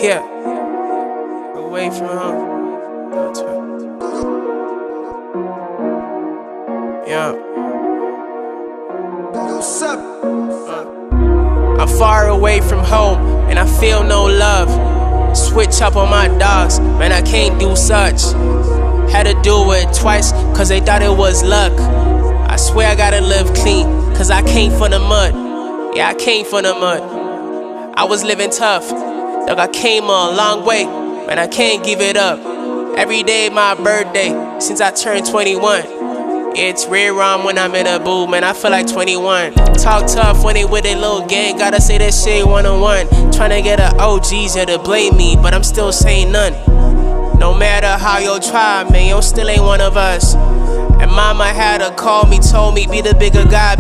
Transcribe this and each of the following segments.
Yeah, away from home. Yeah. What's up? I'm far away from home and I feel no love. Switch up on my dogs, man, I can't do such. Had to do it twice, cause they thought it was luck. I swear I gotta live clean, cause I came from the mud. Yeah, I came from the mud. I was living tough, dog, I came a long way. Man, I can't give it up. Every day my birthday, since I turned 21. It's rare when I'm in a booth, man, I feel like 21. Talk tough when they with a little gang, gotta say that shit one-on-one. Tryna get a OGs here to blame me, but I'm still saying none. No matter how you try, man, you still ain't one of us. And mama had to call me, told me be the bigger guy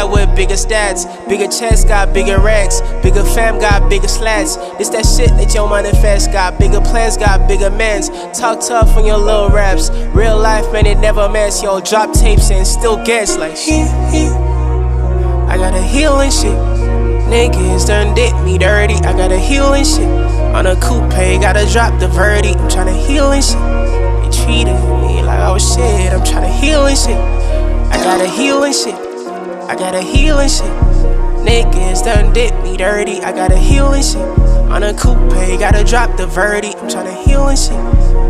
with bigger stats. Bigger chest got bigger racks, bigger fam got bigger slats. This that shit that your manifest got bigger plans, got bigger mans. Talk tough on your little raps. Real life, man, it never mess. Yo, drop tapes and still guess like shit. I gotta heal and shit. Niggas done did me dirty. I gotta heal and shit. On a coupe, gotta drop the verdict. I'm tryna heal and shit. They treated me like oh shit. I'm tryna heal and shit. I gotta heal and shit. I gotta heal and shit. Niggas done did me dirty. I gotta heal and shit. On a coupe, gotta drop the verdict. I'm tryna heal and shit.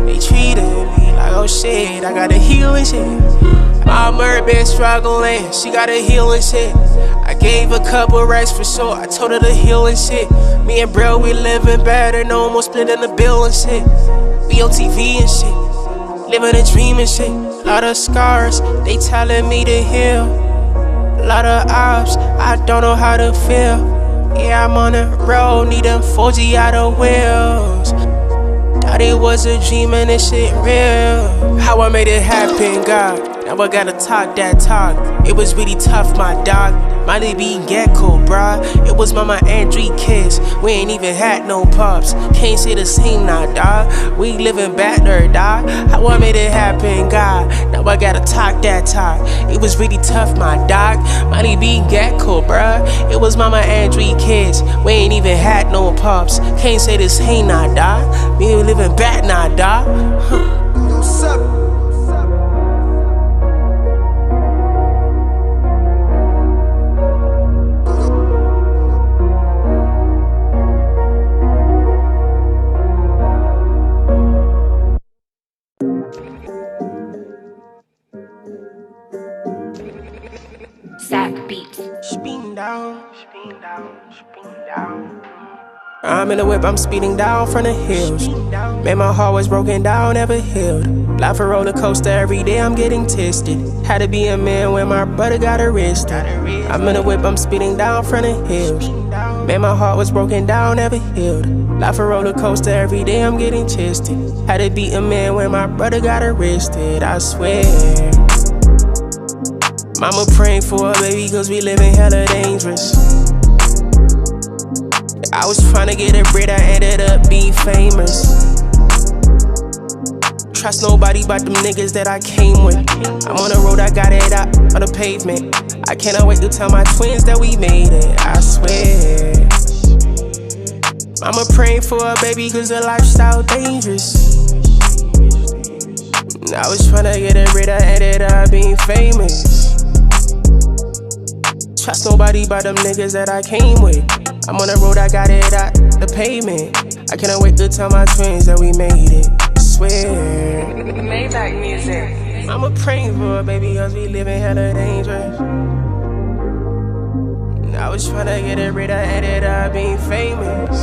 They treated me like oh shit. I gotta heal and shit. My mother been struggling. She gotta heal and shit. I gave a couple racks for sure. I told her to heal and shit. Me and bro, we living better. No more splitting the bill and shit. We on TV and shit. Living a dream and shit. Lot of scars, they telling me to heal. Lot of ops, I don't know how to feel. Yeah, I'm on the road, need them 4G out of wheels. Thought it was a dream and this shit real. How I made it happen, God. Now I gotta talk that talk. It was really tough, my dog. Might be gecko, bruh. It was mama and 3 kids. We ain't even had no pops. Can't say the same now, dog. We living better, dog. How I made it happen, God. Now I gotta talk that talk. It was really tough, my dog. Might be gecko, bruh. It was mama and 3 kids. We ain't even had no pops. Can't say the same now, dog. Me living back now, dog. What's up? Spin down, spin down, spin down. I'm in the whip, I'm speeding down from the hills. Man, my heart was broken down, never healed. Life a roller coaster, every day I'm getting tested. Had to be a man when my brother got arrested. I'm in the whip, I'm speeding down from the hills. Man, my heart was broken down, never healed. Life a roller coaster, every day I'm getting tested. Had to be a man when my brother got arrested, I swear. Mama praying for a baby cause we living hella dangerous. I was trying to get a bread, I ended up being famous. Trust nobody but them niggas that I came with. I'm on the road, I got it out on the pavement. I cannot wait to tell my twins that we made it, I swear. Mama praying for a baby cause the lifestyle dangerous. I was trying to get a bread, I ended up being famous. Trust nobody but them niggas that I came with. I'm on the road, I got it out the pavement. I cannot wait to tell my twins that we made it, I swear. Maybach music. I'ma pray for a baby cause we living hella dangerous. I was tryna get it rid, I ended up being famous.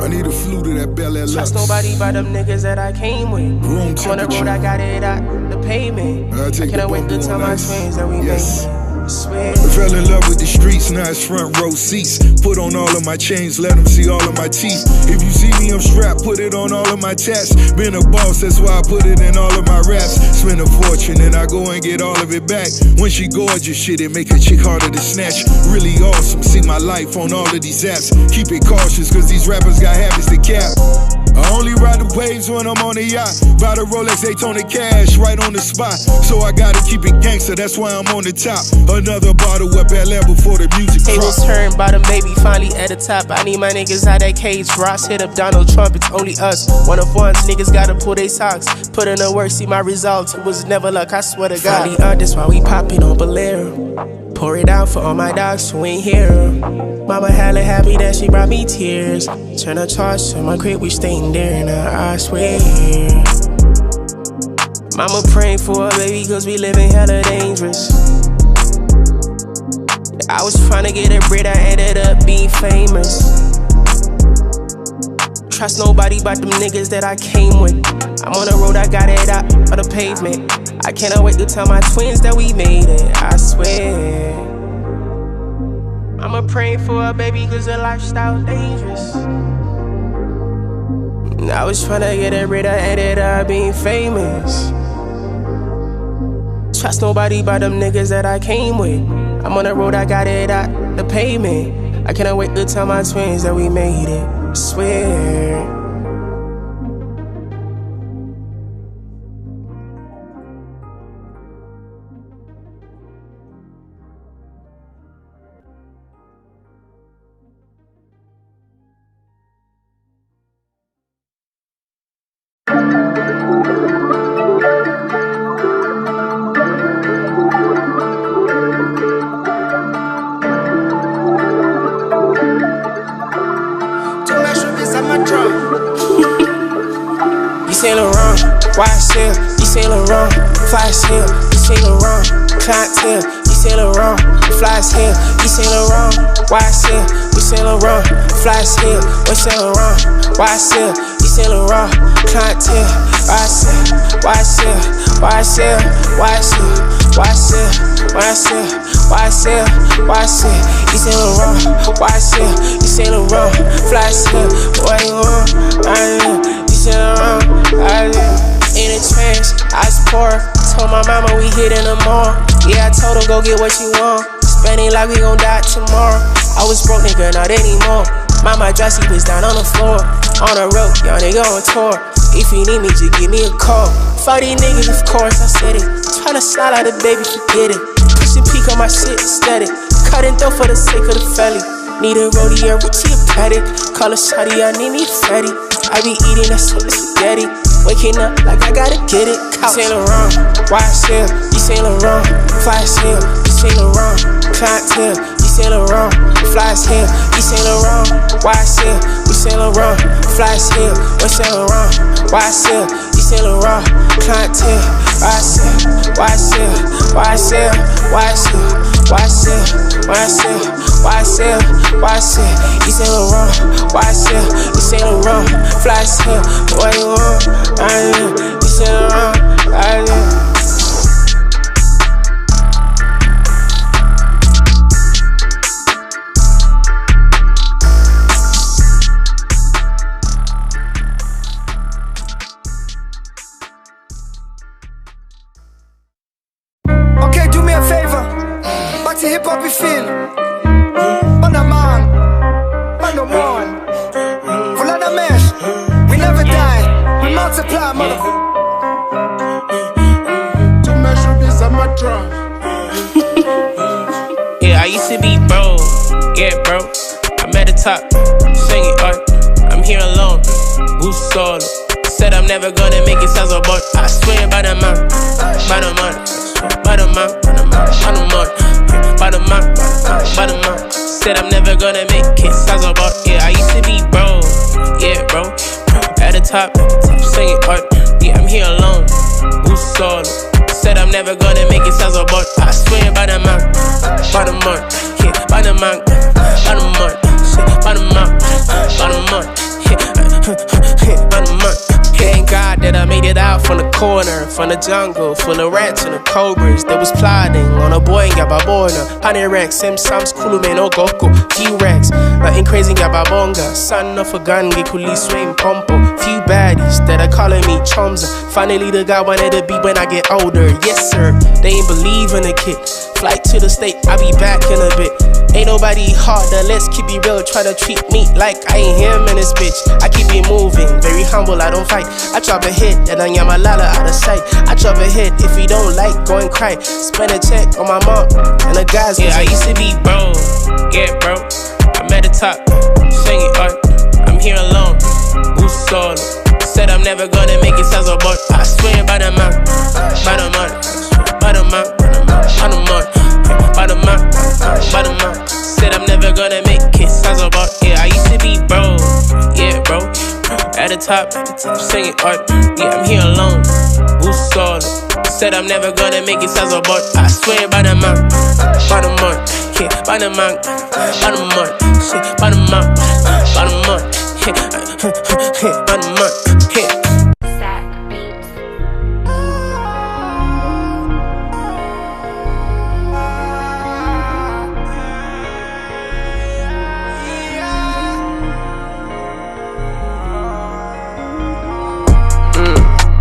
I need a flute of that Deluxe. Trust nobody but them niggas that I came with. Room I'm on the road, I got it out the pavement. I cannot wait to tell my twins that we made it. I fell in love with the streets, now it's front row seats. Put on all of my chains, let them see all of my teeth. If you see me, I'm strapped, put it on all of my tats. Been a boss, that's why I put it in all of my raps. Spend a fortune and I go and get all of it back. When she gorgeous, shit, it make a chick harder to snatch. Really awesome, see my life on all of these apps. Keep it cautious, cause these rappers got habits to cap. I only ride the waves when I'm on the yacht. Buy the Rolex Daytona cash right on the spot. So I gotta keep it gangster, that's why I'm on the top. Another bottle up at level before the music drop. Tables turned, bottom baby, finally at the top. I need my niggas out that cage. Ross hit up Donald Trump, it's only us. One of ones, niggas gotta pull they socks. Put in the work, see my results. It was never luck, I swear to God. Finally that's why we poppin' on Bolero. Pour it out for all my dogs who ain't here. Mama hella happy that she brought me tears. Turn a charge to my crib, we staying there, now I swear. Mama praying for a baby cause we living hella dangerous. I was trying to get a bread, I ended up being famous. Trust nobody but them niggas that I came with. I'm on the road, I got it out on the pavement. I cannot wait to tell my twins that we made it, I swear. I'ma pray for a baby cause the lifestyle dangerous. I was tryna get a bread, I ended up being famous. Trust nobody but them niggas that I came with. I'm on the road, I got it out the pavement. I cannot wait to tell my twins that we made it, I swear. YSL, you say Laurent, fly as hell, you say Laurent, clientele, you say Laurent, fly as hell, you say Laurent, YSL, you say Laurent, fly as hell, we say Laurent, YSL, you say Laurent, clientele, YSL, YSL, YSL, YSL, YSL, YSL, YSL, YSL, you say Laurent, YSL, you say Laurent, fly as hell, what you want, you say Laurent, in the trash, I was poor. Told my mama we hit in the mall. Yeah, I told her go get what you want. Spending like we gon' die tomorrow. I was broke, nigga, not anymore. Mama dressy was down on the floor. On the road, young nigga on tour. If you need me, just give me a call. Fuck these niggas, of course, I said it. Tryna slide out the baby, forget it. Push and peek on my shit, steady. Cutting through for the sake of the felly. Need a rodeo, Richie a paddock. Call a shawty, I need me fatty. I be eating that spaghetti. Waking up like I gotta get it. Couch. You say Laurent, YSL, you say Laurent, fly as hell, you say Laurent, clientele, you say Laurent, fly as hell, you say Laurent, YSL, you say Laurent, fly as hell, we say Laurent, YSL, you say Laurent, clientele, YSL, YSL, YSL, YSL, YSL, YSL, YSL, YSL, you say Laurent, YSL, you say Laurent, fly as hell, what you want? You say Laurent, Okay, do me a favor. Back to hip hop, you feel. On a man, on the one. Full of the mesh. We never die. We multiply, motherfucker. To measure this, I'm a drum. Yeah, I used to be broke. Yeah, bro. I'm at the top. Sing it, I'm here alone. Who's solo? Said I'm never gonna make it, sounds about. I swear by the month, by the month. By the month, by the month, by the month, by the month, by the month. Said I'm never gonna make it, sounds about. Yeah, I used to be broke, yeah, bro. At the top, singing art. Yeah, I'm here alone. Who's solo? Said I'm never gonna make it, sounds about. I swear by the month, by the month, yeah, by the month, by the month, by the month, by the month, yeah, by the month. Thank God that I made it out from the corner, from the jungle, full of rats and the cobras that was plotting on a boy in Gababona. 100 racks, Sam's Kulume no Goko, few racks, nothing crazy in Gababonga. Son of a gun, get police swing pompo. Few baddies that are calling me chumsa. Finally the guy wanted to be when I get older, yes sir. They ain't believe in the kid. Flight to the state, I'll be back in a bit. Ain't nobody harder, let's keep it real. Tryna treat me like I ain't him in this bitch. I keep it moving, very humble, I don't fight. I drop a hit, and I am a lala out of sight. I drop a hit, if you don't like, go and cry. Spend a check on my mom and the guys. Yeah, I used to be broke, yeah, bro. I'm at the top, singing art. I'm here alone, who's solo? Said I'm never gonna make it, sounds about. I swear by the mouth, by the mouth, by the mouth, by the mouth, by the mouth, by the mouth. Said I'm never gonna make it, sounds about. Yeah, I used to be broke, yeah, bro. At the top, singing art. Yeah, I'm here alone, who's solo? Said I'm never gonna make it, sounds about. I swear by the mouth, by the mouth, yeah, by the mouth, by the mouth, by the mouth, by the mouth, yeah, by the mouth.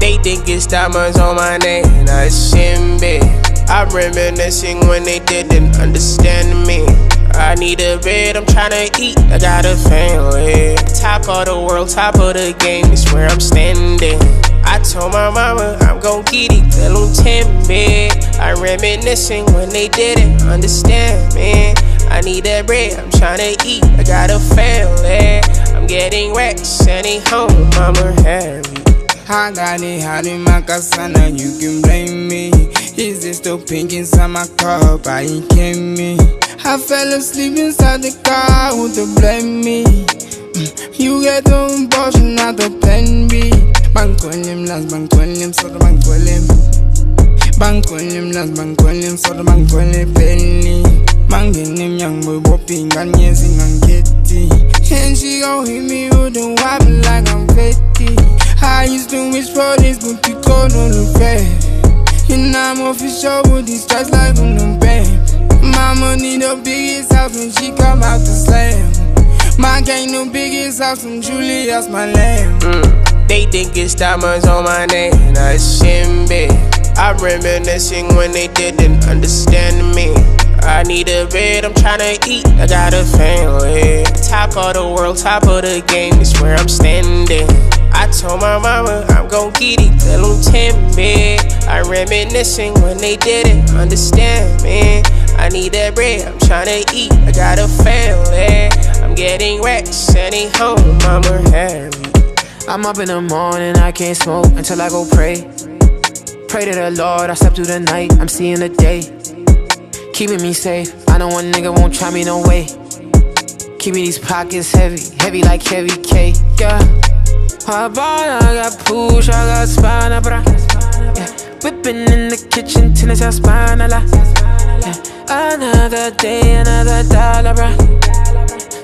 They think it's diamonds on my neck, and I shouldn't be. I'm reminiscing when they didn't understand me. I need a bed, I'm tryna eat, I got a family. Top of the world, top of the game, is where I'm standing. I told my mama I'm gon' get it, tell them 10 big. I'm reminiscing when they didn't understand me. I need that bread, I'm tryna eat, I got a family. I'm getting wrecked, sending home, mama happy. I got it hot in my casana, you can blame me. Is it still pink inside my cup? I ain't kidding me. I fell asleep inside the car, who to blame me? You get the portion, not the plan B. Bank on him, last bank on him, so the bank on him. Bank on him, last bank on him, so the bank on him, penny. Man get him young boy, bopping, and yes, and kitty. And she gon' hit me with a wobble like I'm 50. I used to wish for this, but you could on the bed. And I'm official with these stripes like on the bed. Mama need the biggest house when she come out the slam. My gang the biggest house from Julia's my lamb. They think it's diamonds on my neck, and I shouldn't be. I'm reminiscing when they didn't understand me. I need a bed, I'm tryna eat, I got a family. Top of the world, top of the game, is where I'm standing. I told my mama I'm gon' get it, tell them 10 big. I'm reminiscing when they didn't understand me. I need that bread, I'm tryna eat, I got a family. I'm getting wrecked, sending home, mama happy. I'm up in the morning, I can't smoke until I go pray. Pray to the Lord, I slept through the night, I'm seeing the day. Keeping me safe, I know one nigga won't try me no way. Keeping these pockets heavy, heavy like heavy K, yeah. I bought, I got push, I got spina, bra. Yeah. Whipping in the kitchen, tennis, I spina, la. Yeah. Another day, another dollar, bra.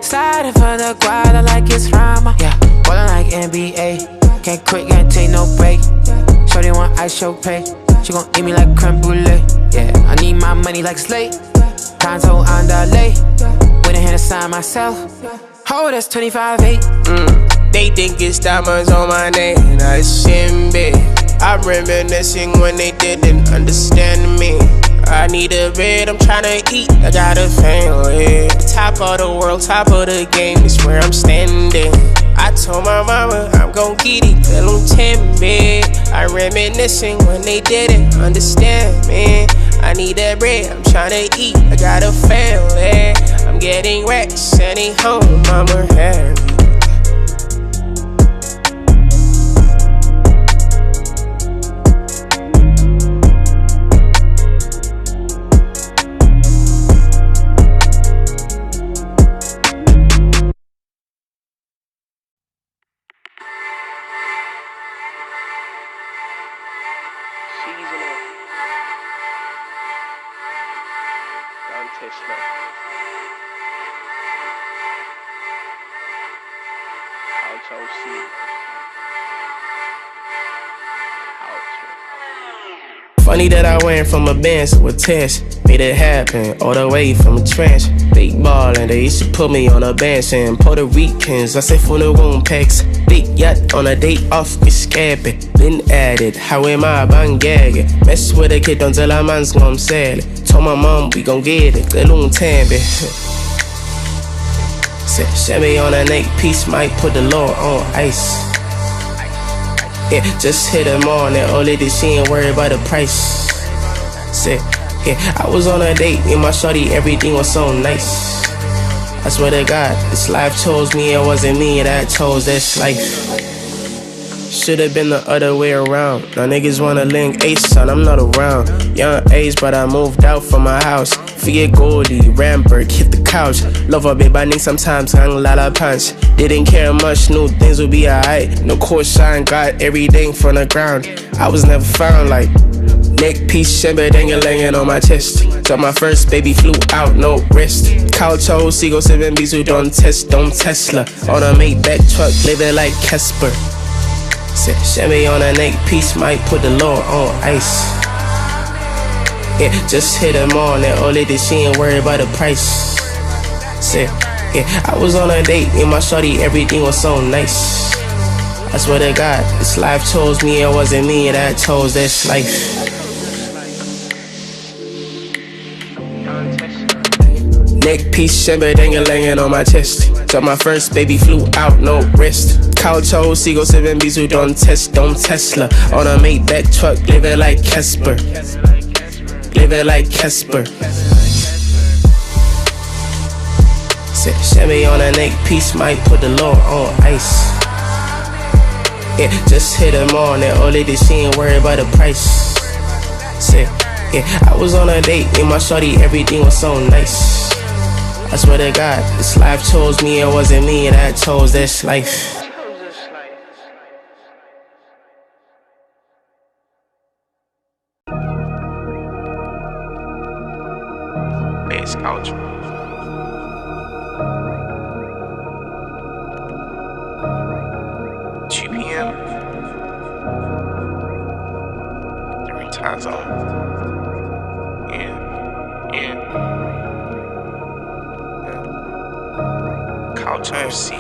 Sliding for the guala like it's Rama. Yeah, ballin' like NBA. Can't quit, can't take no break. Shorty want ice, show pay. She gon' eat me like creme brulee. Yeah, I need my money like Slate. Conto on delay. Went ahead and signed myself. Oh, that's 25-8. They think it's diamonds on my neck, and I shouldn't be. I'm reminiscing when they didn't understand me. I need a bed, I'm tryna eat, I got a family. Top of the world, top of the game, is where I'm standing. I told my mama I'm gon' get it, tell them 10 big. I'm reminiscing when they didn't understand me. I need that bread, I'm tryna eat, I got a family. I'm getting wrecked, sending home, mama happy. Funny that I went from a bench with test. Made it happen all the way from a trench. Big ball and they used to put me on a bench. And Puerto Ricans, I say for the room packs. Big yacht on a day off with scabbing. Been at it, how am I bang gagging? Mess with a kid until a man's gon' sell it. Told my mom we gon' get it, good long tamby. Said Chevy on an 8-piece, might put the Lord on ice. Yeah, just hit them on that old lady, she ain't worried about the price. Said, yeah, I was on a date with my shorty, everything was so nice. I swear to God, this life chose me, it wasn't me that chose this life. Should've been the other way around. Now niggas wanna link Ace, son, I'm not around. Young age, but I moved out from my house. Forget Goldie, Rambert, hit the couch. Love her, babe, I need sometimes, hang la punch. Didn't care much, knew things would be alright. No court shine, got everything from the ground. I was never found like neck piece, shimmer, dang-a-langin' on my chest. So my first baby flew out, no wrist. Couch ho, Seagull 7 B's who don't Tesla. On a Maybach truck, living like Casper. Said Chevy on an 8-piece, might put the Lord on ice. Yeah, just hit them on that old lady, she ain't worried about the price. Said, yeah, I was on a date with my shorty, everything was so nice. I swear to God, this life chose me, it wasn't me that chose this life. Neck piece, shimmer, dang-a-langin' on my chest. So my first baby flew out, no wrist. Couch ho, Seagull 7 B's who don't Tesla. On a Maybach truck, living like Casper. Living like Casper. Said Chevy on an 8-piece, might put the Lord on ice. Yeah, just hit them on that old lady, she ain't worried about the price. Said, yeah, I was on a date with my shorty, everything was so nice. I swear to God, this life chose me, it wasn't me that chose this life. Best culture. 2 p.m. Different time zone. Yeah. Couch MC.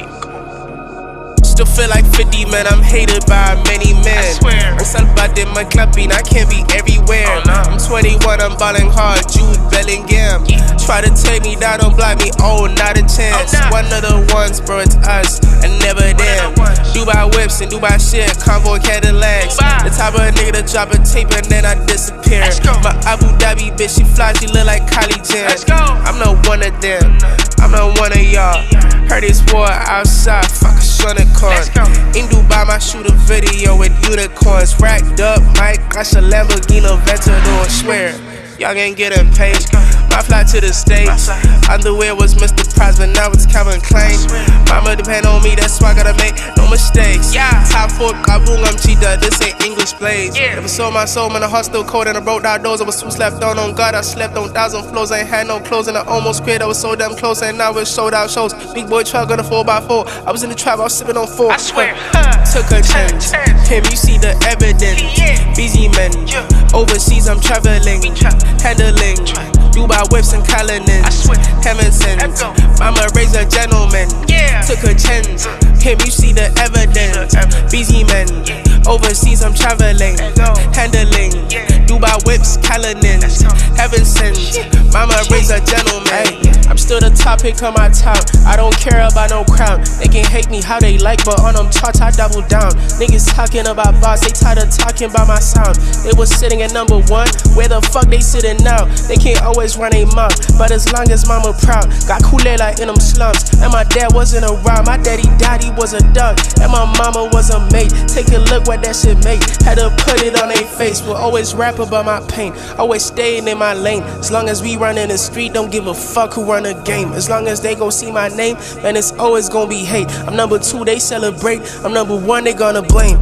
Still feel like 50, man, I'm hated by many men. I'm celebrating my clubbing, I can't be everywhere. I'm 21, I'm balling hard, Jude Bellingham. Try to take me down, don't block me, oh, not a chance. One of the ones, bro, it's us, and never them. Dubai whips and Dubai shit, convoy Cadillacs. The type of nigga to drop a tape and then I disappear. My Abu Dhabi bitch, she fly, she look like Kylie Jenner. I'm not one of them, I'm not one of y'all. Heard this war outside, fuck a unicorn. In Dubai, I shoot a video with unicorns. Racked up, Mike, got a Lamborghini Aventador, swear. Y'all ain't getting paid. My flight to the States. Underwear was Mr. Price, but now it's Calvin Klein. Mama depend on me, that's why I gotta make no mistakes. Top 4, Kabul, I'm cheetah, this ain't English plays. Never sold my soul, man, the heart still cold and I broke down doors. I was too slept on God, I slept on 1,000 floors. I ain't had no clothes and I almost quit. I was so damn close and now it's sold out shows. Big boy truck on a 4x4. I was in the trap, I was sipping on 4. I swear, took a chance. Him, you see the evidence. Busy men, overseas I'm traveling, handling Dubai whips and Callanins. Heaven sent, mama raised a gentleman. Took a chance. Him, you see the evidence. Busy men, overseas I'm traveling, handling Dubai whips, Callanins. Heaven sent, mama raised a gentleman. Ay, I'm still the topic of my town. I don't care about no crown. They can hate me how they like, but on them charts I double down. Niggas talking about bars, they tired of talking about my sound. They was sitting at number 1, where the fuck they sitting now? They can't always run a mouth, but as long as mama proud. Got Kool-Aid like in them slums, and my dad wasn't around. My daddy died, he was a dog, and my mama was a maid. Take a look what that shit made. Had to put it on their face. Will always rap about my pain, always staying in my lane. As long as we run in the street, don't give a fuck who run the game. As long as they gon' see my name, then it's always gon' be hate. I'm number 2, they celebrate. I'm number 1, they gonna blame.